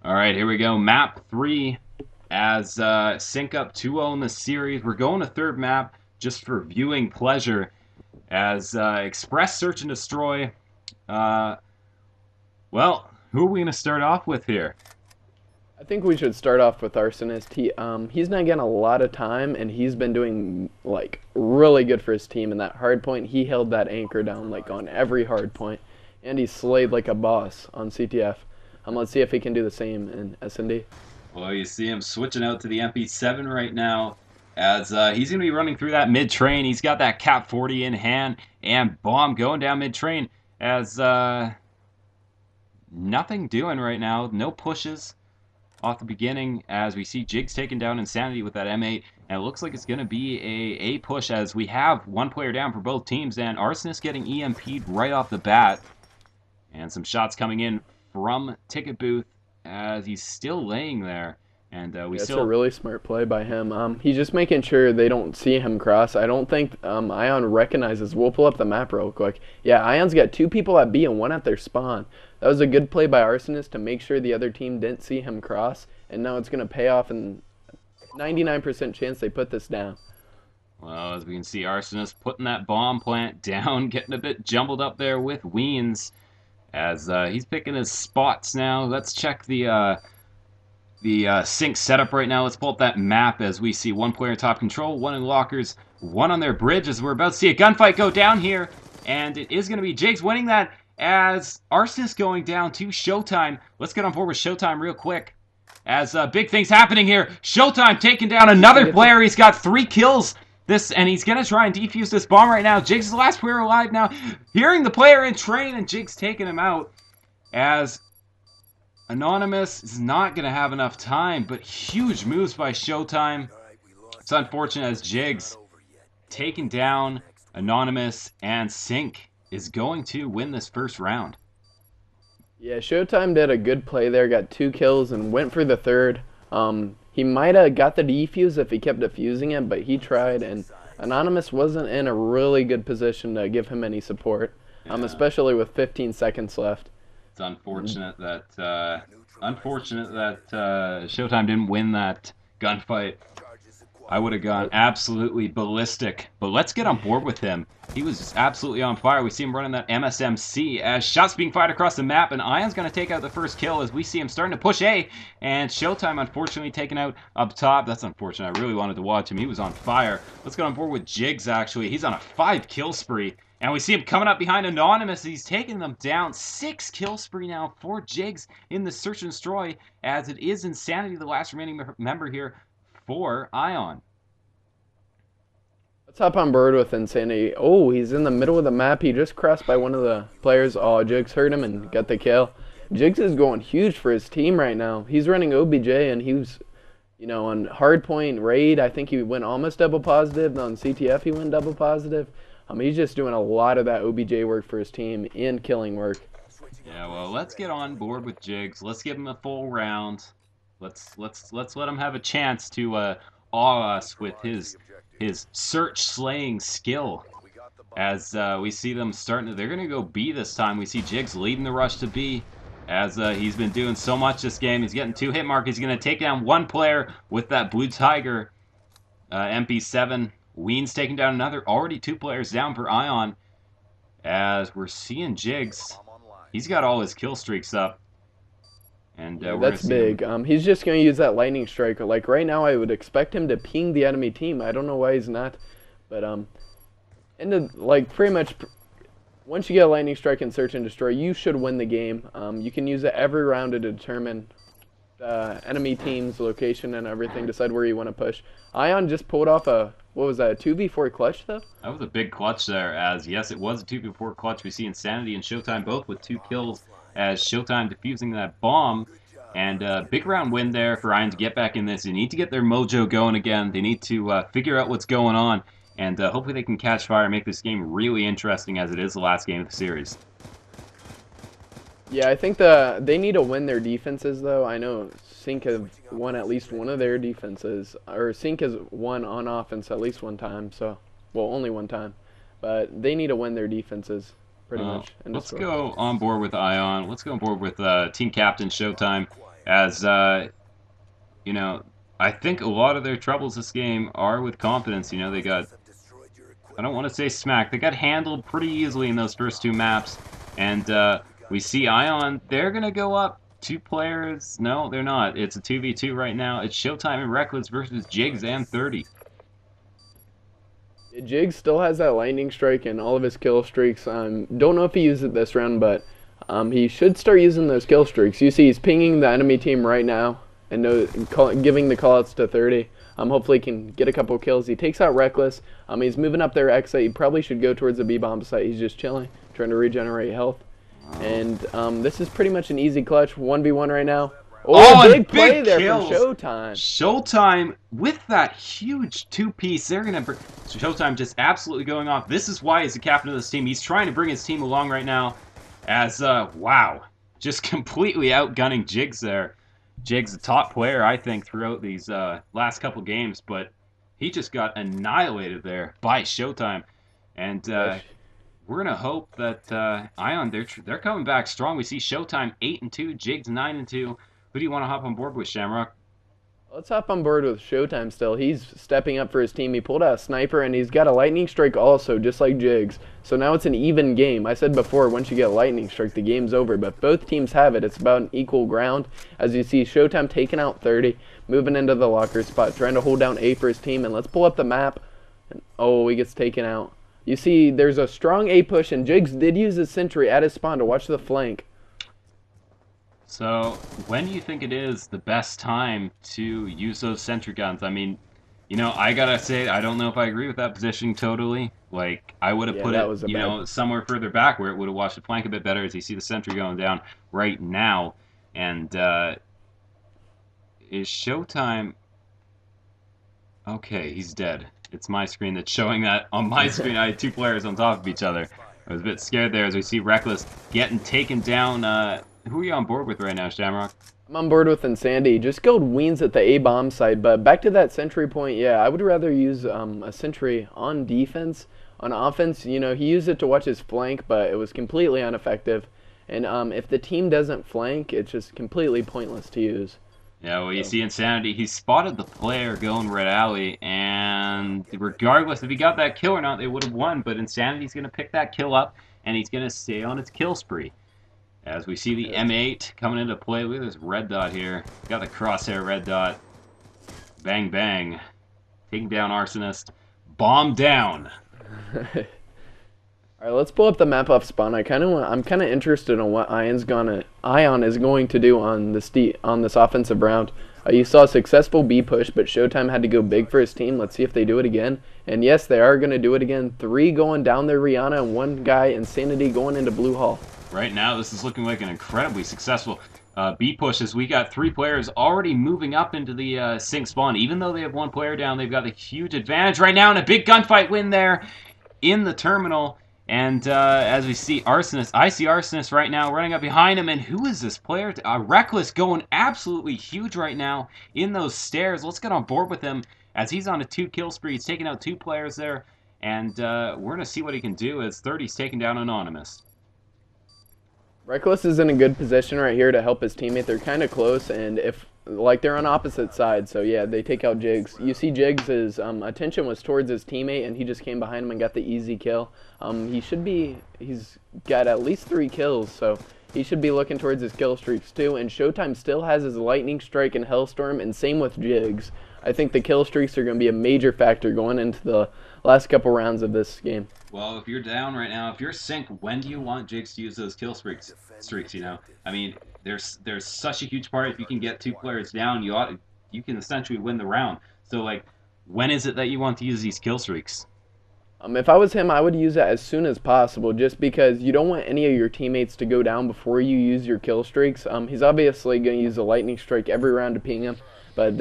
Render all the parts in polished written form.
All right, here we go. Map 3 as Sync up 2-0 in the series. We're going to third map just for viewing pleasure as Express Search and Destroy. Uh, well, who are we going to start off with here? I think we should start off with Arsonist. He's not getting a lot of time, and he's been doing like really good for his team. In that hard point, he held that anchor down like on every hard point, and he slayed like a boss on CTF. Let's see if he can do the same in SnD. Well, you see him switching out to the MP7 right now as he's going to be running through that mid-train. He's got that Cap 40 in hand and bomb going down mid-train as nothing doing right now. No pushes off the beginning as we see Jigs taking down Insanity with that M8, and it looks like it's going to be a push as we have one player down for both teams, and Arsonist getting EMP'd right off the bat, and some shots coming in from Ticket Booth as he's still laying there, and we Yeah, it's a still... really smart play by him. He's just making sure they don't see him cross. I don't think IoN recognizes. We'll pull up the map real quick. Yeah, IoN's got two people at B and one at their spawn. That was a good play by Arsonist to make sure the other team didn't see him cross, and now it's going to pay off, and 99% chance they put this down. Well, as we can see, Arsonist putting that bomb plant down, getting a bit jumbled up there with Weens, as he's picking his spots now. Let's check the sync setup right now. Let's pull up that map as we see one player in top control, one in lockers, one on their bridge as we're about to see a gunfight go down here. And it is going to be Jigs winning that as Arsonist going down to Showtime. Let's get on board with Showtime real quick as big things happening here. Showtime taking down another player. He's got 3 kills. And he's going to try and defuse this bomb right now. Jigs is the last player alive now. Hearing the player in train, and Jigs taking him out as Anonymous is not going to have enough time, but huge moves by Showtime. It's unfortunate as Jigs taking down Anonymous, and Cinq is going to win this first round. Yeah, Showtime did a good play there, got 2 kills and went for the third. He might have got the defuse if he kept defusing it, but he tried, and Anonymous wasn't in a really good position to give him any support, especially with 15 seconds left. It's unfortunate that Showtime didn't win that gunfight. I would have gone absolutely ballistic. But let's get on board with him. He was just absolutely on fire. We see him running that MSMC as shots being fired across the map, and IoN's going to take out the first kill as we see him starting to push A, and Showtime unfortunately taken out up top. That's unfortunate. I really wanted to watch him. He was on fire. Let's get on board with Jigs, actually. He's on a 5-kill spree. And we see him coming up behind Anonymous. He's taking them down. 6-kill spree now for Jigs in the Search and Destroy, as it is Insanity, the last remaining member here for IoN. Let's hop on board with Insanity. Oh, he's in the middle of the map. He just crossed by one of the players. Oh, Jigs heard him and got the kill. Jigs is going huge for his team right now. He's running OBJ, and he was, on hardpoint raid, I think he went almost double positive. On CTF, he went double positive. He's just doing a lot of that OBJ work for his team and killing work. Yeah, well, let's get on board with Jigs. Let's give him a full round. Let's let him have a chance to awe us with his search slaying skill. As we see them starting to, they're gonna go B this time. We see Jigs leading the rush to B, as he's been doing so much this game. He's getting 2 hit mark. He's gonna take down one player with that Blue Tiger MP7. Weens taking down another. Already 2 players down for IoN. As we're seeing Jigs, he's got all his kill streaks up. And that's big. He's just going to use that lightning strike. Like right now, I would expect him to ping the enemy team. I don't know why he's not, but like pretty much, once you get a lightning strike in Search and Destroy, you should win the game. You can use it every round to determine enemy team's location and everything. Decide where you want to push. IoN just pulled off a, what was that, a 2v4 clutch though? That was a big clutch there, as yes, it was a 2v4 clutch. We see Insanity and Showtime both with 2 kills, as Showtime defusing that bomb. And big round win there for IoN to get back in this. They need to get their mojo going again. They need to figure out what's going on, and hopefully they can catch fire and make this game really interesting, as it is the last game of the series. Yeah, I think they need to win their defenses, though. I know Cinq have won at least one of their defenses, or Cinq has won on offense at least one time, so, well, only one time. But they need to win their defenses, pretty much. Let's go on board with IoN. Let's go on board with team captain Showtime. as you know, I think a lot of their troubles this game are with confidence. You know, they got, I don't want to say smacked, they got handled pretty easily in those first two maps, and we see IoN, they're gonna go up two players. No, they're not. It's a 2v2 right now. It's Showtime and Reckless versus Jigs and 30. Jig still has that lightning strike and all of his kill streaks. Don't know if he used it this round, but he should start using those kill streaks. You see he's pinging the enemy team right now and giving the callouts to 30. Hopefully he can get a couple kills. He takes out Reckless. He's moving up their X site. He probably should go towards the B-bomb site. He's just chilling, trying to regenerate health. And this is pretty much an easy clutch. 1v1 right now. Oh, big play there from Showtime. Showtime with that huge two-piece. They're going to... Showtime just absolutely going off. This is why he's the captain of this team. He's trying to bring his team along right now as, wow, just completely outgunning Jigs there. Jigs, the top player, I think, throughout these last couple games, but he just got annihilated there by Showtime. And we're going to hope that IoN, they're coming back strong. We see Showtime 8-2, Jigs 9-2. Who do you want to hop on board with, Shamrock? Let's hop on board with Showtime still. He's stepping up for his team. He pulled out a sniper, and he's got a lightning strike also, just like Jigs. So now it's an even game. I said before, once you get a lightning strike, the game's over. But both teams have it. It's about an equal ground. As you see, Showtime taking out 30, moving into the locker spot, trying to hold down A for his team. And let's pull up the map. And, oh, he gets taken out. You see, there's a strong A push, and Jigs did use his sentry at his spawn to watch the flank. So, when do you think it is the best time to use those sentry guns? I mean, you know, I gotta say, I don't know if I agree with that positioning totally. Like, I would have put it, you know, somewhere further back where it would have watched the flank a bit better, as you see the sentry going down right now. And, is Showtime... Okay, he's dead. It's my screen that's showing that. On my screen, I had two players on top of each other. I was a bit scared there as we see Reckless getting taken down. Who are you on board with right now, Shamrock? I'm on board with SnD. Just killed Weens at the A-bomb site, but back to that sentry point, yeah, I would rather use a sentry on defense. On offense, you know, he used it to watch his flank, but it was completely ineffective. And if the team doesn't flank, it's just completely pointless to use. Yeah, well, you see Insanity, he spotted the player going red alley, and regardless if he got that kill or not, they would have won, but Insanity's going to pick that kill up, and he's going to stay on its kill spree. As we see the M8 coming into play. Look at this red dot here. Got the crosshair red dot. Bang, bang. Taking down Arsonist. Bomb down. Alright, let's pull up the map off spawn. I'm kind of interested in what IoN is going to do on this offensive round. You saw a successful B push, but Showtime had to go big for his team. Let's see if they do it again. And yes, they are going to do it again. 3 going down there, Rihanna, and 1 guy, Insanity, going into Blue Hall. Right now, this is looking like an incredibly successful B push, as we got 3 players already moving up into the Cinq spawn. Even though they have 1 player down, they've got a huge advantage right now, and a big gunfight win there in the terminal. And as we see Arsonist, I see Arsonist right now running up behind him, and who is this player? Reckless going absolutely huge right now in those stairs. Let's get on board with him as he's on a 2 kill spree. He's taking out 2 players there, and we're going to see what he can do as 30's taking down Anonymous. Reckless is in a good position right here to help his teammate. They're kind of close, and they're on opposite sides, so yeah, they take out Jigs. You see Jigs' attention was towards his teammate, and he just came behind him and got the easy kill. He's got at least 3 kills, so he should be looking towards his kill streaks too. And Showtime still has his lightning strike and Hellstorm, and same with Jigs. I think the kill streaks are going to be a major factor going into the last couple rounds of this game. Well, if you're down right now, if you're Cinq, when do you want Jigs to use those kill streaks? You know, I mean, there's such a huge part. If you can get 2 players down, you can essentially win the round. So, like, when is it that you want to use these kill streaks? If I was him, I would use it as soon as possible, just because you don't want any of your teammates to go down before you use your kill streaks. He's obviously going to use a lightning strike every round to ping him, but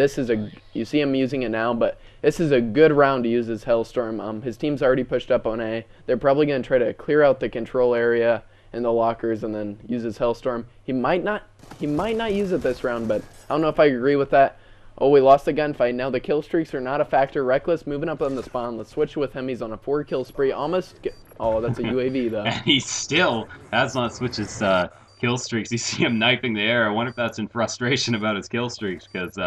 you see him using it now, but this is a good round to use his Hellstorm. His team's already pushed up on A. They're probably going to try to clear out the control area and the lockers and then use his Hellstorm. He might not use it this round, but I don't know if I agree with that. Oh, we lost the gunfight. Now the kill streaks are not a factor. Reckless moving up on the spawn. Let's switch with him. He's on a 4 kill spree. Oh, that's a UAV though. And he still has not switched his kill streaks. You see him knifing the air. I wonder if that's in frustration about his kill streaks, because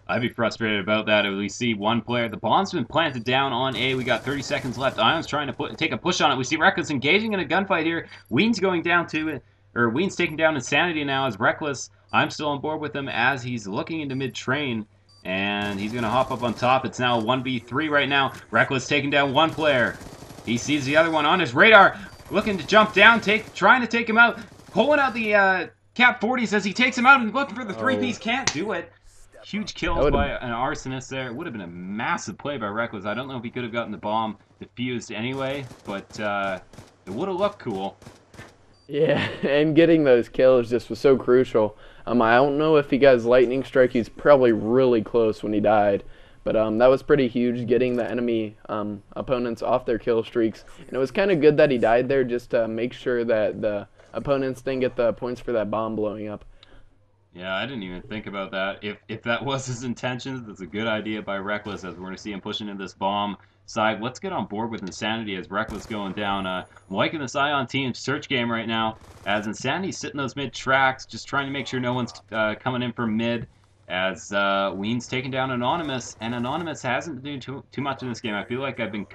I'd be frustrated about that. We see one player. The bomb's been planted down on A. We got 30 seconds left. IoN's trying to take a push on it. We see Reckless engaging in a gunfight here. Ween's going down to it. Or Ween's taking down Insanity now as Reckless. I'm still on board with him as he's looking into mid-train. And he's going to hop up on top. It's now a 1v3 right now. Reckless taking down one player. He sees the other one on his radar. Looking to jump down, trying to take him out. Pulling out the Cap 40s as he takes him out and looking for the three-piece. Can't do it. Huge kills by an arsonist there. It would have been a massive play by Reckless. I don't know if he could have gotten the bomb defused anyway, but it would have looked cool. Yeah, and getting those kills just was so crucial. I don't know if he got his lightning strike. He's probably really close when he died. But that was pretty huge, getting the enemy opponents off their kill streaks. And it was kind of good that he died there just to make sure that the opponents didn't get the points for that bomb blowing up. Yeah, I didn't even think about that. If that was his intentions, that's a good idea by Reckless, as we're going to see him pushing into this bomb side. Let's get on board with Insanity as Reckless going down. I'm liking this IoN team search game right now, as Insanity's sitting those mid tracks, just trying to make sure no one's coming in from mid, as Ween's taking down Anonymous, and Anonymous hasn't been doing too much in this game. I feel like I've been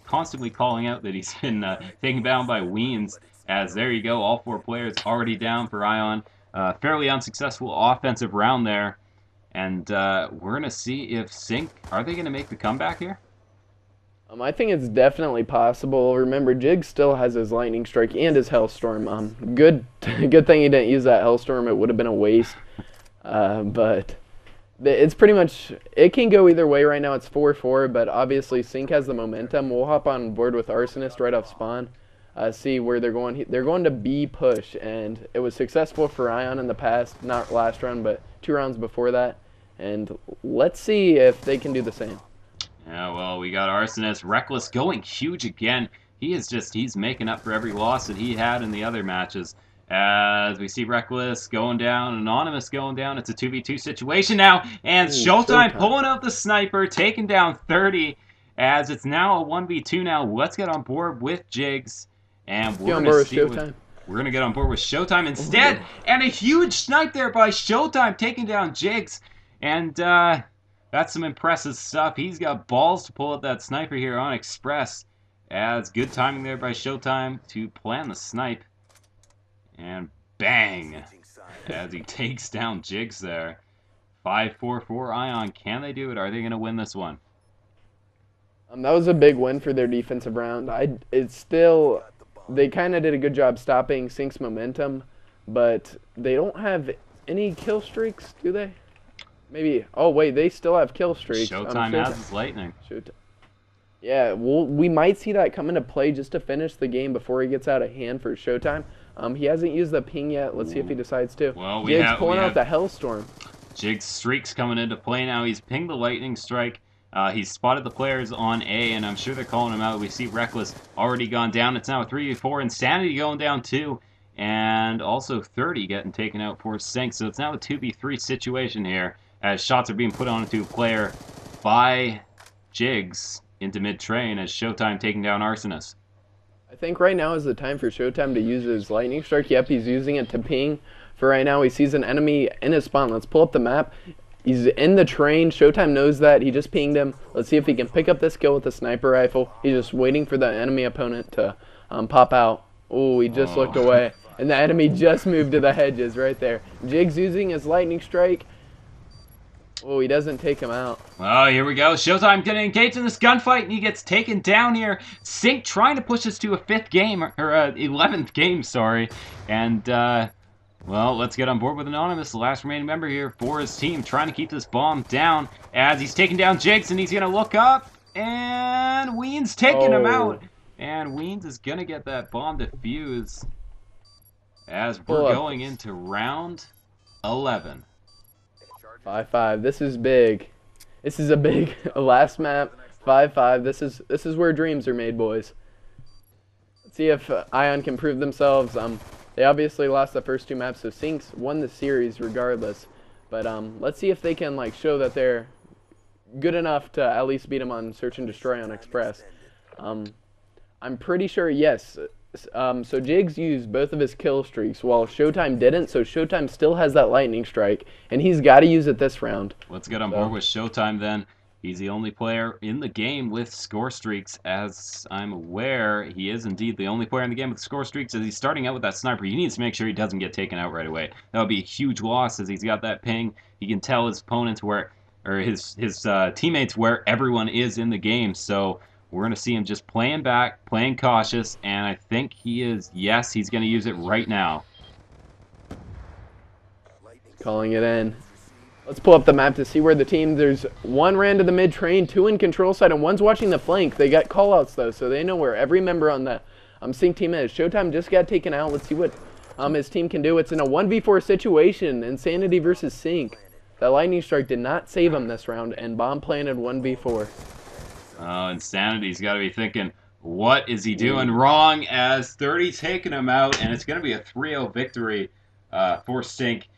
constantly calling out that he's been taken down by Ween's, as there you go, all 4 players already down for IoN. Fairly unsuccessful offensive round there. And we're going to see if Cinq, are they going to make the comeback here? I think it's definitely possible. Remember, Jig still has his lightning strike and his Hellstorm. Good thing he didn't use that Hellstorm. It would have been a waste. But it's pretty much, it can go either way right now. It's 4-4, but obviously Cinq has the momentum. We'll hop on board with Arsonist right off spawn. See where they're going. They're going to B push, and it was successful for IoN in the past, not last round, but 2 rounds before that. And let's see if they can do the same. Yeah, well, we got Arsonist. Reckless going huge again. He's making up for every loss that he had in the other matches. As we see Reckless going down, Anonymous going down. It's a 2v2 situation now, and Showtime pulling out the sniper, taking down 30, as it's now a 1v2 now. Let's get on board with Jigs. And we're going to get on board with Showtime instead. And a huge snipe there by Showtime, taking down Jigs. And that's some impressive stuff. He's got balls to pull out that sniper here on Express. As good timing there by Showtime to plan the snipe. And bang! As he takes down Jigs there. 5-4-4 IoN. Can they do it? Are they going to win this one? That was a big win for their defensive round. They kind of did a good job stopping Cinq's momentum, but they don't have any kill streaks, do they? Maybe. Oh, wait, they still have kill streaks. Showtime has his lightning. Yeah, we might see that come into play just to finish the game before he gets out of hand for Showtime. He hasn't used the ping yet. Let's see if he decides to. Well, Jig's pulling out the Hellstorm. Jig's streak's coming into play now. He's pinged the lightning strike. He's spotted the players on A, and I'm sure they're calling him out. We see Reckless already gone down. It's now a 3v4. Insanity going down 2. And also 30 getting taken out for Cinq. So it's now a 2v3 situation here, as shots are being put onto a player by Jigs into mid-train, as Showtime taking down Arsonist. I think right now is the time for Showtime to use his lightning strike. Yep, he's using it to ping. For right now, he sees an enemy in his spawn. Let's pull up the map. He's in the train. Showtime knows that. He just pinged him. Let's see if he can pick up this kill with the sniper rifle. He's just waiting for the enemy opponent to pop out. Oh, he just looked away. And the enemy just moved to the hedges right there. Jig's using his lightning strike. Oh, he doesn't take him out. Oh, here we go. Showtime getting engaged in this gunfight, and he gets taken down here. Cinq trying to push us to a 5th game, or 11th game, sorry. And, well, let's get on board with Anonymous, the last remaining member here for his team, trying to keep this bomb down as he's taking down Jigs, and he's going to look up, and Ween's taking him out. And Weens is going to get that bomb defused as we're going into round 11. 5-5. This is big. This is a big last map. 5-5. This is where dreams are made, boys. Let's see if IoN can prove themselves. They obviously lost the first 2 maps, so Cinq won the series regardless. But let's see if they can show that they're good enough to at least beat them on Search and Destroy on Express. I'm pretty sure, yes, So Jigs used both of his kill streaks while Showtime didn't. So Showtime still has that lightning strike, and he's got to use it this round. Let's get on board So with Showtime then. He's the only player in the game with score streaks. As I'm aware, he is indeed the only player in the game with score streaks. As he's starting out with that sniper, he needs to make sure he doesn't get taken out right away. That would be a huge loss as he's got that ping. He can tell his opponents where, or his teammates where everyone is in the game. So we're going to see him just playing back, playing cautious, and I think he is, yes, he's going to use it right now. calling it in. Let's pull up the map to see where the team. There's one ran to the mid train, two in control side, and one's watching the flank. They got callouts though, so they know where every member on the Cinq team is. Showtime just got taken out. Let's see what his team can do. It's in a 1v4 situation. Insanity versus Cinq. That lightning strike did not save him this round, and bomb planted 1v4. Oh, Insanity's got to be thinking, what is he doing wrong? As 30 taking him out, and it's going to be a 3-0 victory for Cinq.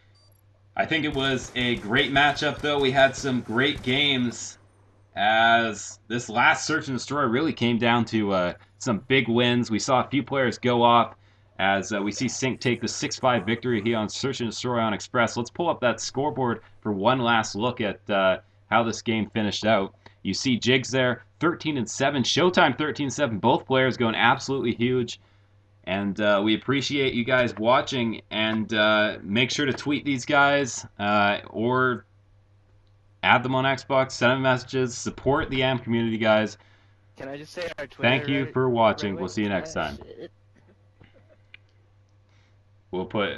I think it was a great matchup, though. We had some great games as this last Search and Destroy really came down to some big wins. We saw a few players go off as we see Cinq take the 6-5 victory here on Search and Destroy on Express. Let's pull up that scoreboard for one last look at how this game finished out. You see Jigs there, 13-7. Showtime 13-7. Both players going absolutely huge. And we appreciate you guys watching, and make sure to tweet these guys or add them on Xbox, send them messages, support the AM community, guys. Can I just say our Twitter? Thank you for watching. Right We'll see you next time. shit. We'll put